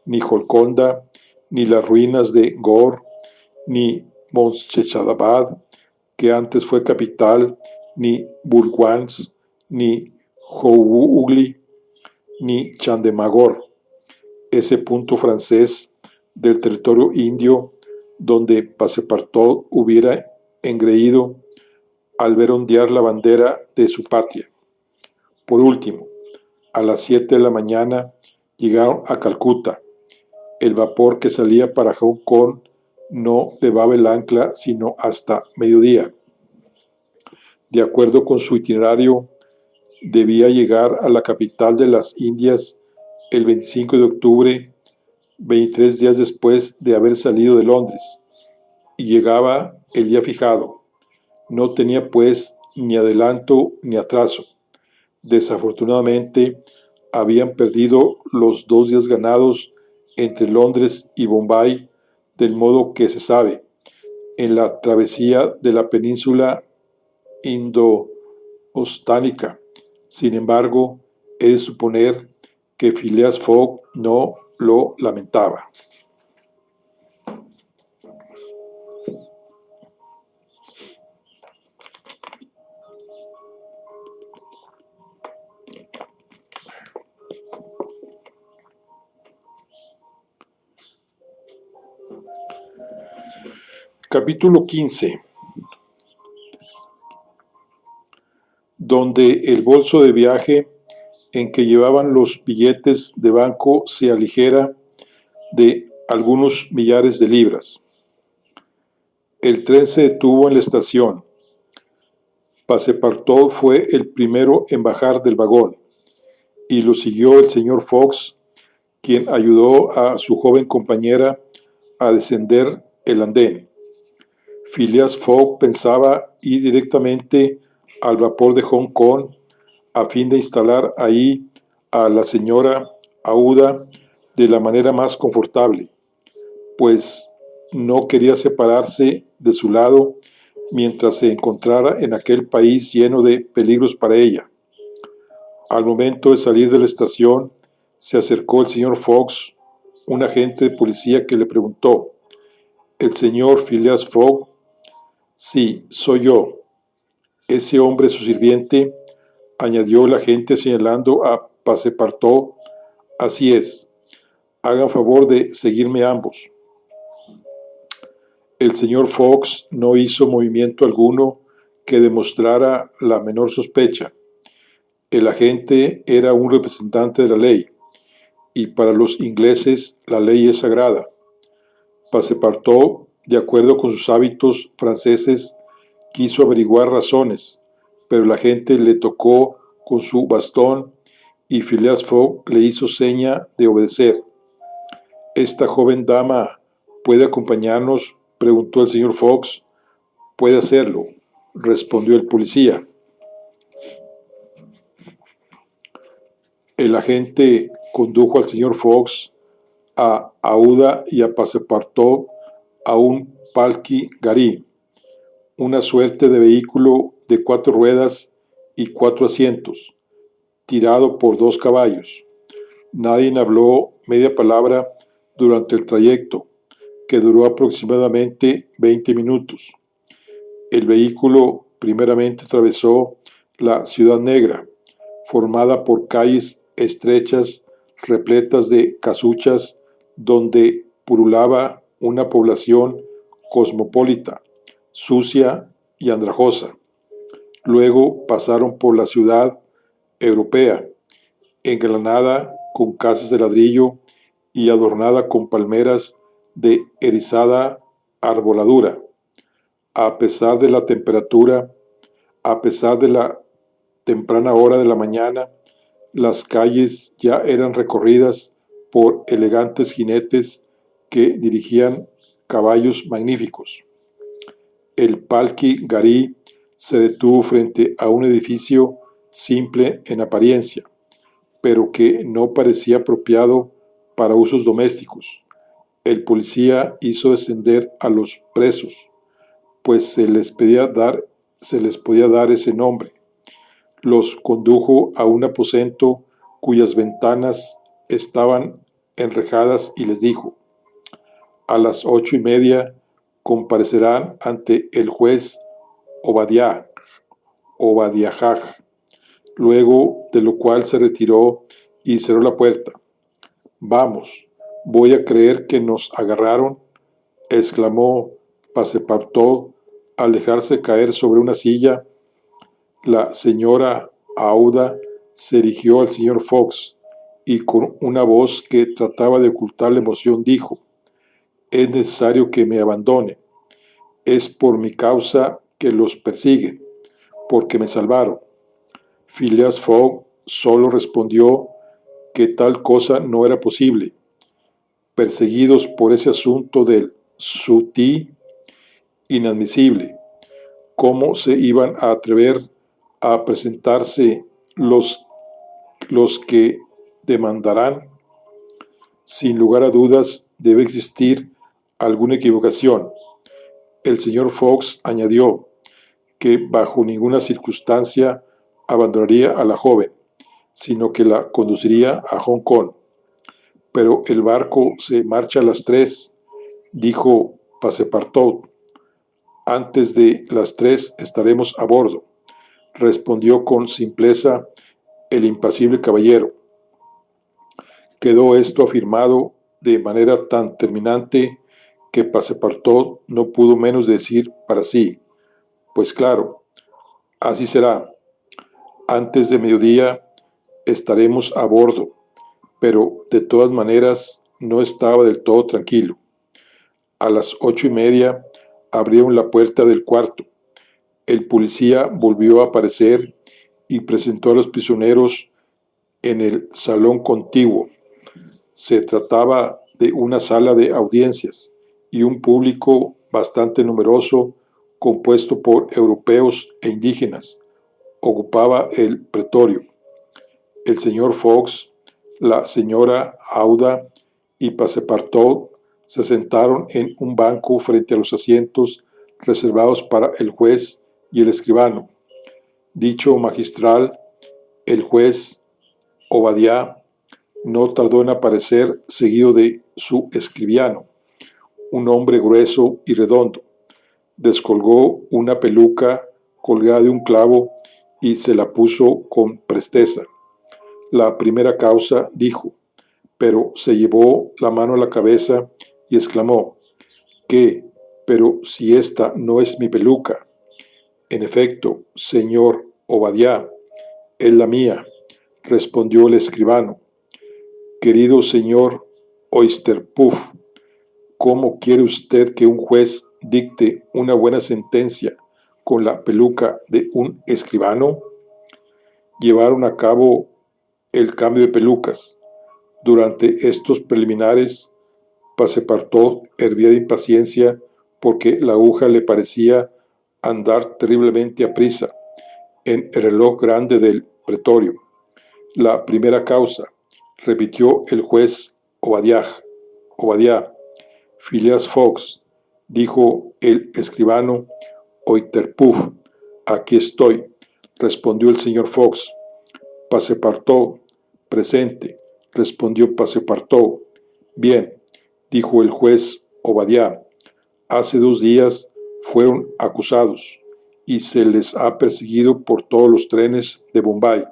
ni Golconda, ni las ruinas de Gor, ni Moenshedabad, que antes fue capital, ni Burgans, ni Houghli, ni Chandemagor, ese punto francés del territorio indio donde Passepartout hubiera engreído al ver ondear la bandera de su patria. Por último, a las 7 de la mañana llegaron a Calcuta. El vapor que salía para Hong Kong no levaba el ancla sino hasta mediodía. De acuerdo con su itinerario, debía llegar a la capital de las Indias el 25 de octubre, 23 días después de haber salido de Londres, y llegaba el día fijado. No tenía pues ni adelanto ni atraso. Desafortunadamente, habían perdido los 2 días ganados entre Londres y Bombay, del modo que se sabe, en la travesía de la península indo-ostánica. Sin embargo, he de suponer que Phileas Fogg no lo lamentaba. Capítulo 15, donde el bolso de viaje en que llevaban los billetes de banco se aligera de algunos millares de libras. El tren se detuvo en la estación. Passepartout fue el primero en bajar del vagón, y lo siguió el señor Fox, quien ayudó a su joven compañera a descender el andén. Phileas Fogg pensaba ir directamente al vapor de Hong Kong a fin de instalar ahí a la señora Aouda de la manera más confortable, pues no quería separarse de su lado mientras se encontrara en aquel país lleno de peligros para ella. Al momento de salir de la estación, se acercó el señor Fox, un agente de policía, que le preguntó: ¿El señor Phileas Fogg? Sí, soy yo. Ese hombre es su sirviente, añadió el agente señalando a Passepartout. Así es. Hagan favor de seguirme ambos. El señor Fox no hizo movimiento alguno que demostrara la menor sospecha. El agente era un representante de la ley, y para los ingleses la ley es sagrada. Passepartout, de acuerdo con sus hábitos franceses, quiso averiguar razones, pero el agente le tocó con su bastón y Phileas Fogg le hizo seña de obedecer. ¿Esta joven dama puede acompañarnos?, preguntó el señor Fox. Puede hacerlo, respondió el policía. El agente condujo al señor Fox, a Aouda y a Passepartout a un palki gari, una suerte de vehículo de 4 ruedas y 4 asientos, tirado por 2 caballos. Nadie habló media palabra durante el trayecto, que duró aproximadamente 20 minutos. El vehículo primeramente atravesó la Ciudad Negra, formada por calles estrechas repletas de casuchas donde pululaba una población cosmopolita, sucia y andrajosa. Luego pasaron por la ciudad europea, engranada con casas de ladrillo y adornada con palmeras de erizada arboladura. A pesar de la temperatura, a pesar de la temprana hora de la mañana, las calles ya eran recorridas por elegantes jinetes que dirigían caballos magníficos. El palki gari se detuvo frente a un edificio simple en apariencia, pero que no parecía apropiado para usos domésticos. El policía hizo descender a los presos, pues se les podía dar ese nombre. Los condujo a un aposento cuyas ventanas estaban enrejadas y les dijo: a las 8:30 comparecerán ante el juez Obadiah, Obadiah. Luego de lo cual se retiró y cerró la puerta. Vamos, voy a creer que nos agarraron, exclamó Passepartout al dejarse caer sobre una silla. La señora Aouda se dirigió al señor Fox y con una voz que trataba de ocultar la emoción dijo: es necesario que me abandone. Es por mi causa que los persiguen, porque me salvaron. Phileas Fogg solo respondió que tal cosa no era posible. Perseguidos por ese asunto del sutí inadmisible, ¿cómo se iban a atrever a presentarse los que demandarán? Sin lugar a dudas, debe existir alguna equivocación. El señor Fox añadió que bajo ninguna circunstancia abandonaría a la joven, sino que la conduciría a Hong Kong. Pero el barco se marcha a las 3, dijo Passepartout. Antes de las 3 estaremos a bordo, respondió con simpleza el impasible caballero. Quedó esto afirmado de manera tan terminante que Passepartout no pudo menos de decir para sí: pues claro, así será. Antes de mediodía estaremos a bordo, pero de todas maneras no estaba del todo tranquilo. A las 8:30 abrieron la puerta del cuarto. El policía volvió a aparecer y presentó a los prisioneros en el salón contiguo. Se trataba de una sala de audiencias y un público bastante numeroso, compuesto por europeos e indígenas, ocupaba el pretorio. El señor Fox, la señora Aouda y Passepartout se sentaron en un banco frente a los asientos reservados para el juez y el escribano. Dicho magistral, el juez Obadiah, no tardó en aparecer seguido de su escribiano, un hombre grueso y redondo. Descolgó una peluca colgada de un clavo y se la puso con presteza. La primera causa, dijo, pero se llevó la mano a la cabeza y exclamó: ¿qué? Pero si esta no es mi peluca. En efecto, señor Obadiah, es la mía, respondió el escribano. Querido señor Oysterpuff, ¿cómo quiere usted que un juez dicte una buena sentencia con la peluca de un escribano? Llevaron a cabo el cambio de pelucas. Durante estos preliminares, Passepartout hervía de impaciencia porque la aguja le parecía andar terriblemente aprisa en el reloj grande del pretorio. La primera causa, repitió el juez Obadiah. Phileas Fox, dijo el escribano Oysterpuff. Aquí estoy, respondió el señor Fox. Passepartout, presente, respondió Passepartout. Bien, dijo el juez Obadiah. Hace 2 días fueron acusados y se les ha perseguido por todos los trenes de Bombay.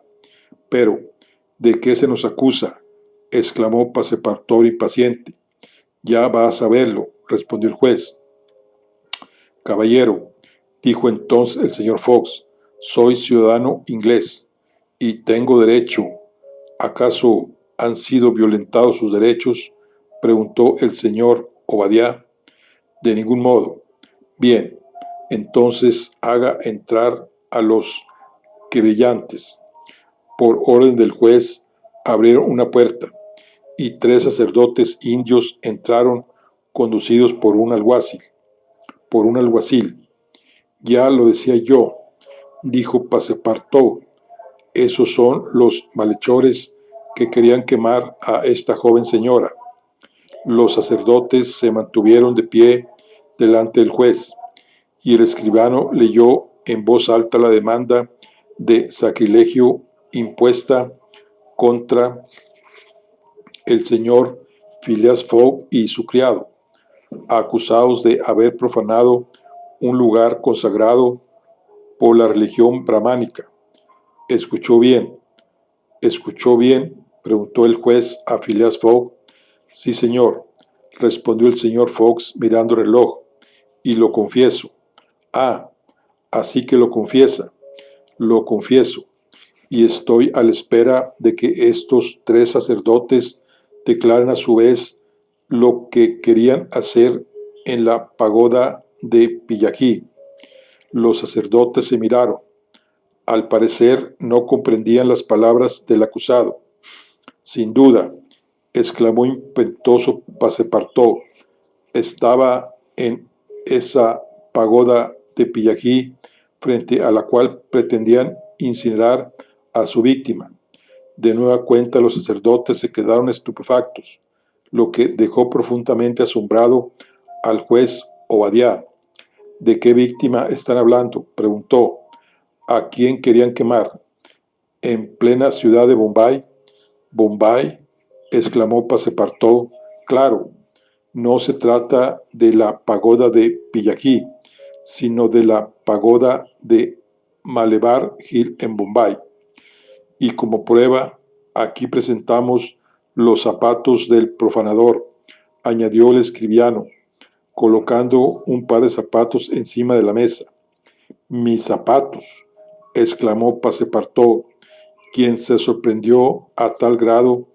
Pero, ¿de qué se nos acusa?, exclamó Passepartout impaciente. Ya va a saberlo, respondió el juez. Caballero, dijo entonces el señor Fox, soy ciudadano inglés y tengo derecho. ¿Acaso han sido violentados sus derechos?, preguntó el señor Obadiah. De ningún modo. Bien, entonces haga entrar a los querellantes. Por orden del juez, abrieron una puerta y 3 sacerdotes indios entraron conducidos por un alguacil. Ya lo decía yo, dijo Passepartout, esos son los malhechores que querían quemar a esta joven señora. Los sacerdotes se mantuvieron de pie delante del juez, y el escribano leyó en voz alta la demanda de sacrilegio impuesta contra el señor Phileas Fogg y su criado, acusados de haber profanado un lugar consagrado por la religión brahmánica. ¿Escuchó bien? ¿Escuchó bien?, preguntó el juez a Phileas Fogg. Sí, señor, respondió el señor Fox mirando el reloj, y lo confieso. Ah, así que lo confiesa. Lo confieso, y estoy a la espera de que estos tres sacerdotes declaren a su vez lo que querían hacer en la pagoda de Pillají. Los sacerdotes se miraron. Al parecer no comprendían las palabras del acusado. Sin duda, exclamó impetuoso Passepartout, estaba en esa pagoda de Pillají frente a la cual pretendían incinerar a su víctima. De nueva cuenta los sacerdotes se quedaron estupefactos, lo que dejó profundamente asombrado al juez Obadiah. ¿De qué víctima están hablando?, preguntó. ¿A quién querían quemar? ¿En plena ciudad de Bombay? ¿Bombay?, exclamó Passepartout. Claro, no se trata de la pagoda de Pillají, sino de la pagoda de Malebar Hill en Bombay. Y como prueba, aquí presentamos los zapatos del profanador, añadió el escribano, colocando un par de zapatos encima de la mesa. Mis zapatos, exclamó Passepartout, quien se sorprendió a tal grado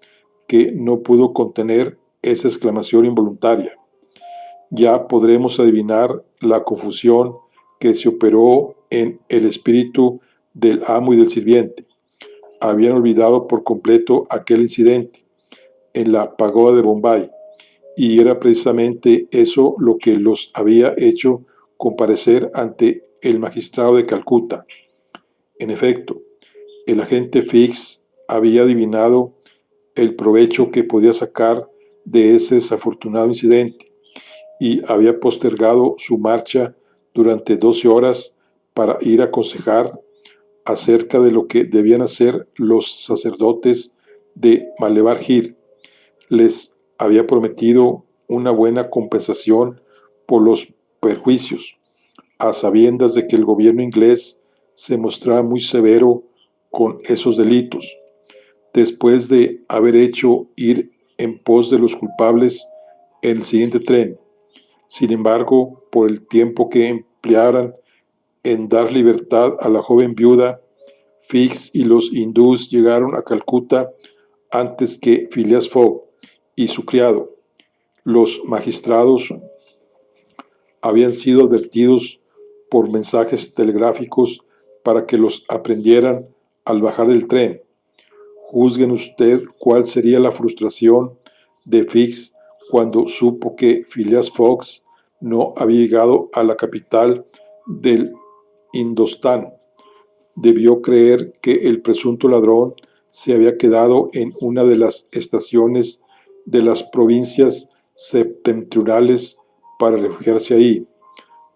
que no pudo contener esa exclamación involuntaria. Ya podremos adivinar la confusión que se operó en el espíritu del amo y del sirviente. Habían olvidado por completo aquel incidente en la pagoda de Bombay, y era precisamente eso lo que los había hecho comparecer ante el magistrado de Calcuta. En efecto, el agente Fix había adivinado el provecho que podía sacar de ese desafortunado incidente, y había postergado su marcha durante 12 horas para ir a aconsejar acerca de lo que debían hacer los sacerdotes de Malebar Hill. Les había prometido una buena compensación por los perjuicios, a sabiendas de que el gobierno inglés se mostraba muy severo con esos delitos. Después de haber hecho ir en pos de los culpables en el siguiente tren. Sin embargo, por el tiempo que emplearan en dar libertad a la joven viuda, Fix y los hindús llegaron a Calcuta antes que Phileas Fogg y su criado. Los magistrados habían sido advertidos por mensajes telegráficos para que los aprendieran al bajar del tren. Juzguen usted cuál sería la frustración de Fix cuando supo que Phileas Fogg no había llegado a la capital del Indostán. Debió creer que el presunto ladrón se había quedado en una de las estaciones de las provincias septentrionales para refugiarse ahí.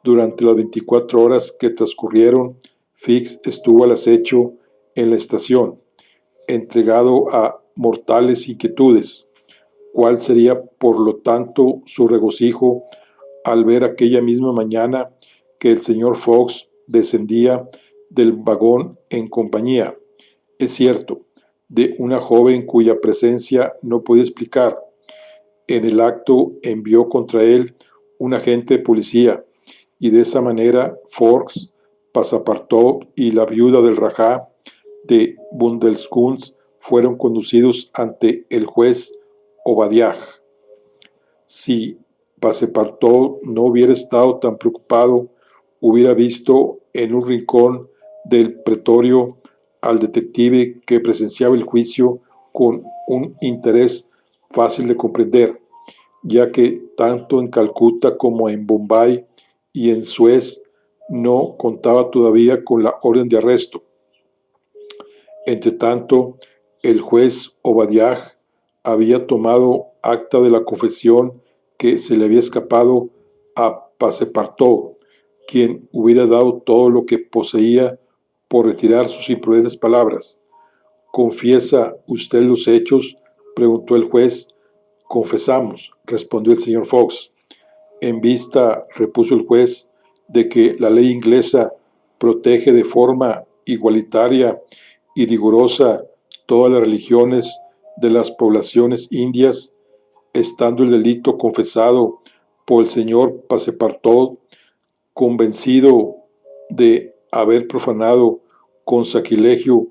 Durante las 24 horas que transcurrieron, Fix estuvo al acecho en la estación, entregado a mortales inquietudes. ¿Cuál sería, por lo tanto, su regocijo al ver aquella misma mañana que el señor Fox descendía del vagón en compañía, es cierto, de una joven cuya presencia no podía explicar? En el acto envió contra él un agente de policía, y de esa manera Fox, Passepartout y la viuda del Rajá de Bundelskund fueron conducidos ante el juez Obadiah. Si Passepartout no hubiera estado tan preocupado, hubiera visto en un rincón del pretorio al detective que presenciaba el juicio con un interés fácil de comprender, ya que tanto en Calcuta como en Bombay y en Suez no contaba todavía con la orden de arresto. Entretanto, el juez Obadiah había tomado acta de la confesión que se le había escapado a Passepartout, quien hubiera dado todo lo que poseía por retirar sus imprudentes palabras. ¿Confiesa usted los hechos?, preguntó el juez. Confesamos, respondió el señor Fox. En vista, repuso el juez, de que la ley inglesa protege de forma igualitaria y rigurosa todas las religiones de las poblaciones indias, estando el delito confesado por el señor Passepartout, convencido de haber profanado con sacrilegio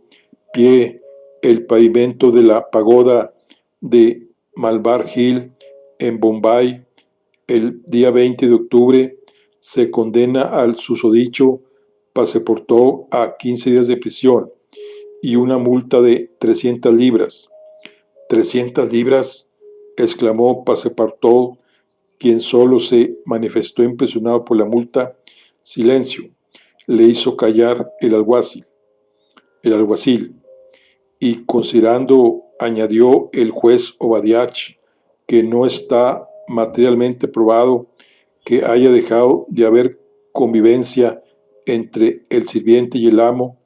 pie el pavimento de la pagoda de Malvar Hill en Bombay el día 20 de octubre, se condena al susodicho Passepartout a 15 días de prisión y una multa de 300 libras. ¿300 libras?, exclamó Passepartout, quien solo se manifestó impresionado por la multa. Silencio, le hizo callar el alguacil. Y considerando, añadió el juez Obadiah, que no está materialmente probado que haya dejado de haber convivencia entre el sirviente y el amo,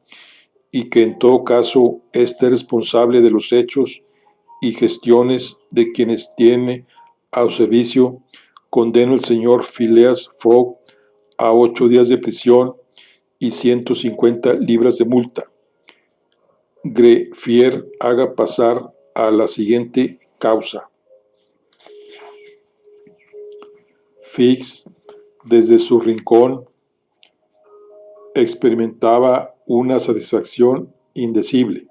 y que en todo caso éste es responsable de los hechos y gestiones de quienes tiene a su servicio, condeno al señor Phileas Fogg a 8 días de prisión y 150 libras de multa. Greffier haga pasar a la siguiente causa. Fix, desde su rincón, experimentaba una satisfacción indecible.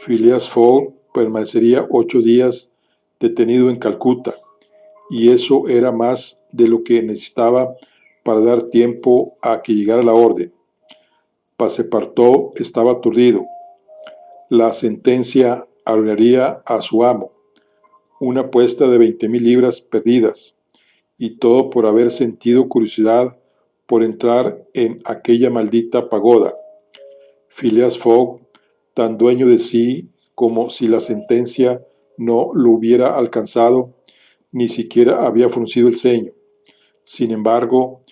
Phileas Fogg permanecería 8 días detenido en Calcuta, y eso era más de lo que necesitaba para dar tiempo a que llegara la orden. Passepartout estaba aturdido. La sentencia arruinaría a su amo, una apuesta de 20,000 libras perdidas, y todo por haber sentido curiosidad por entrar en aquella maldita pagoda. Phileas Fogg, tan dueño de sí como si la sentencia no lo hubiera alcanzado, ni siquiera había fruncido el ceño. Sin embargo,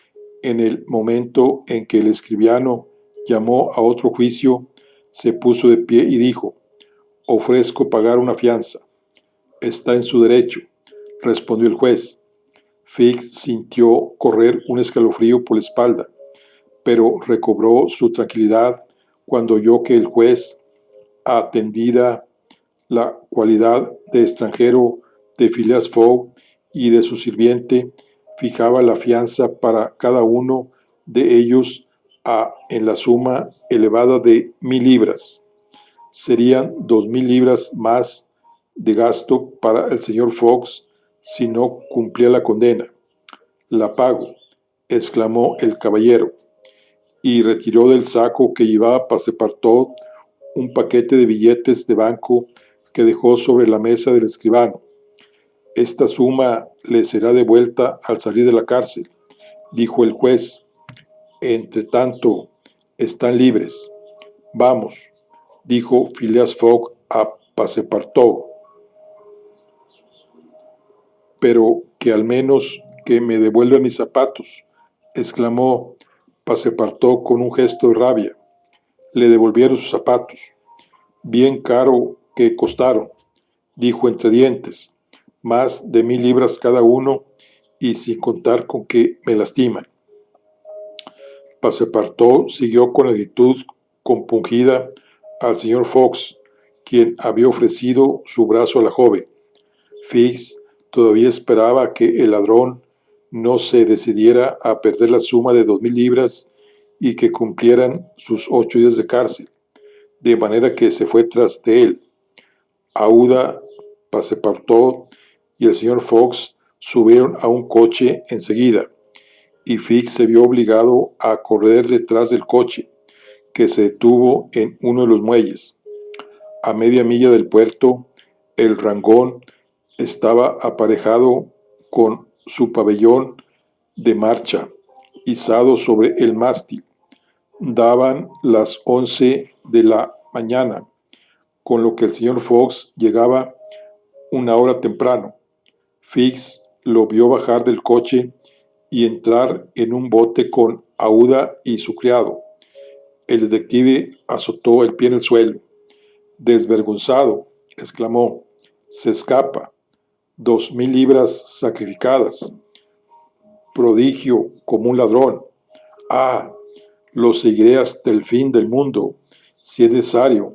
en el momento en que el escribano llamó a otro juicio, se puso de pie y dijo: «Ofrezco pagar una fianza». «Está en su derecho», respondió el juez. Fix sintió correr un escalofrío por la espalda, pero recobró su tranquilidad cuando oyó que el juez, atendida la cualidad de extranjero de Phileas Fogg y de su sirviente, fijaba la fianza para cada uno de ellos en la suma elevada de 1,000 libras. Serían 2,000 libras más de gasto para el señor Fox si no cumplía la condena. «La pago», exclamó el caballero, y retiró del saco que llevaba Passepartout un paquete de billetes de banco que dejó sobre la mesa del escribano. «Esta suma le será devuelta al salir de la cárcel», dijo el juez. «Entre tanto, están libres». «Vamos», dijo Phileas Fogg a Passepartout. «Pero que al menos que me devuelvan mis zapatos», exclamó Passepartout con un gesto de rabia. Le devolvieron sus zapatos. «Bien caro que costaron», dijo entre dientes. «Más de 1,000 libras cada uno, y sin contar con que me lastiman». Passepartout siguió con actitud compungida al señor Fox, quien había ofrecido su brazo a la joven. Fix todavía esperaba que el ladrón no se decidiera a perder la suma de 2,000 libras y que cumplieran sus 8 días de cárcel, de manera que se fue tras de él. Aouda, Passepartout y el señor Fox subieron a un coche enseguida, y Fix se vio obligado a correr detrás del coche, que se detuvo en uno de los muelles. A media milla del puerto, el Rangoon estaba aparejado con su pabellón de marcha, izado sobre el mástil. Daban las 11 de la mañana, con lo que el señor Fox llegaba una hora temprano. Fix lo vio bajar del coche y entrar en un bote con Aouda y su criado. El detective azotó el pie en el suelo. Desvergonzado, exclamó. Se escapa. 2000 libras sacrificadas. Prodigio como un ladrón. Ah, lo seguiré hasta el fin del mundo, si es necesario,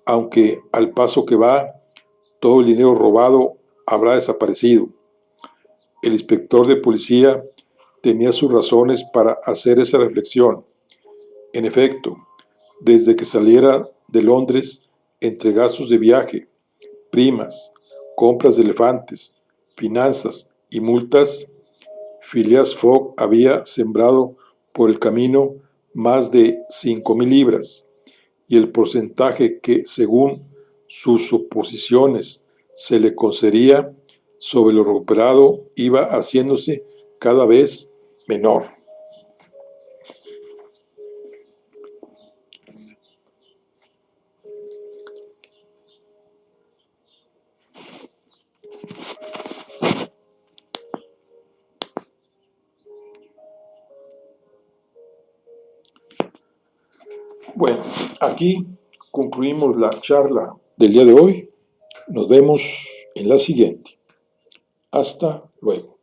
aunque al paso que va, todo el dinero robado habrá desaparecido. El inspector de policía tenía sus razones para hacer esa reflexión. En efecto, desde que saliera de Londres, entre gastos de viaje, primas, compras de elefantes, finanzas y multas, Phileas Fogg había sembrado por el camino más de 5000 libras, y el porcentaje que, según sus suposiciones, se le concedía sobre lo recuperado iba haciéndose cada vez menor. Bueno, aquí concluimos la charla del día de hoy. Nos vemos en la siguiente. Hasta luego.